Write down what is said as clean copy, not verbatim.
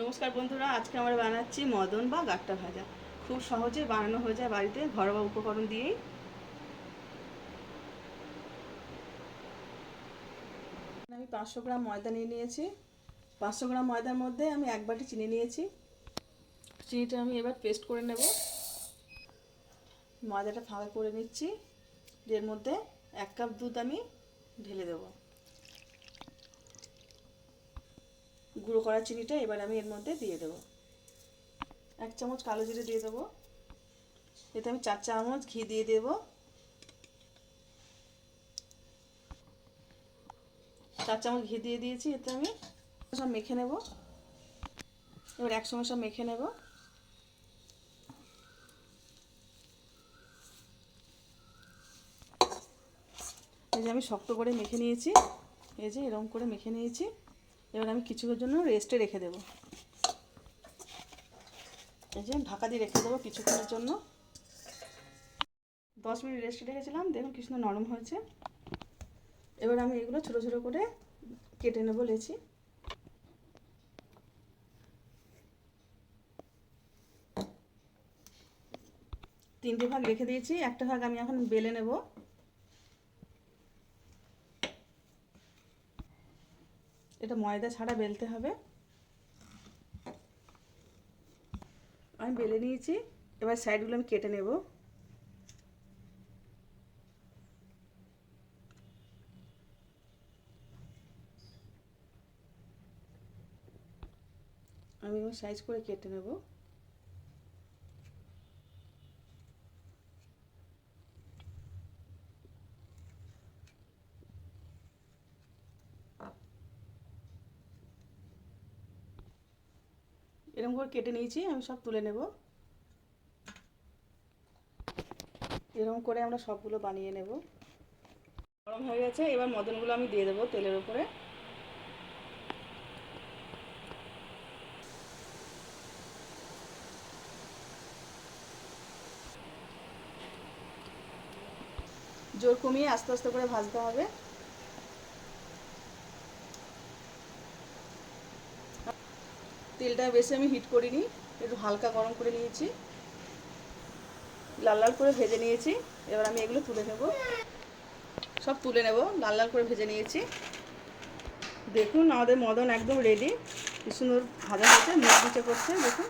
নমস্কার বন্ধুরা, আজকে আমরা বানাচ্ছি মদন বা গাট্টা ভাজা। খুব সহজে বানানো হয়ে যায় বাড়িতে ঘরোয়া উপকরণ দিয়েই। আমি 500 গ্রাম ময়দা নিয়ে নিয়েছি। 500 গ্রাম ময়দার মধ্যে আমি 1 বাটি চিনি নিয়েছি। চিনিটা আমি এবার পেস্ট করে নেব। ময়দাটা ফাঁকা করে নিচ্ছি। এর মধ্যে 1 কাপ দুধ আমি ঢেলে দেব। গুঁড়ো করা চিনিটা এবার আমি এর মধ্যে দিয়ে দেব। 1 চামচ কালো জিরে দিয়ে দেবো। এতে আমি 4 চামচ ঘি দিয়ে দেবো। 4 চামচ ঘি দিয়ে দিয়েছি। এতে আমি সব মেখে নেব। এবার একসঙ্গে সব মেখে নেব। এই যে আমি শক্ত করে মেখে নিয়েছি। এই যে এরকম করে মেখে নিয়েছি। এবার আমি কিছুক্ষণের জন্য রেস্টে রেখে দেব। এই যে ঢাকা দিয়ে রেখে দেবো কিছুক্ষণের জন্য। 10 মিনিট রেস্টে রেখেছিলাম, দেখুন কি সুন্দর নরম হয়েছে। এবার আমি এগুলো ছোটো ছোটো করে কেটে নেবো লেচি। তিনটে ভাগ রেখে দিয়েছি, একটা ভাগ আমি এখন বেলে নেব। এটা ময়দা ছাড়া বেলতে হবে। আমি বেলে নিয়েছি। এবার সাইডগুলো আমি কেটে নেব। আমি এবার সাইজ করে কেটে নেব। এরকম করে কেটে নিয়েছি, আমি সব তুলে নেব। এরকম করে আমরা সবগুলো বানিয়ে নেব। গরম হয়ে গেছে, এবার মদনগুলো আমি দিয়ে দেবো তেলের উপরে। জোর কমিয়ে আস্তে আস্তে করে ভাজতে হবে। তেলটা বেশি আমি হিট করিনি, একটু হালকা গরম করে নিয়েছি। লাল লাল করে ভেজে নিয়েছি। এবার আমি এগুলো তুলে নেব। সব তুলে নেব, লাল লাল করে ভেজে নিয়েছি। দেখুন আমাদের মদন একদম রেডি। কি সুন্দর ভাজা হয়েছে, মুচমুচে করছে দেখুন।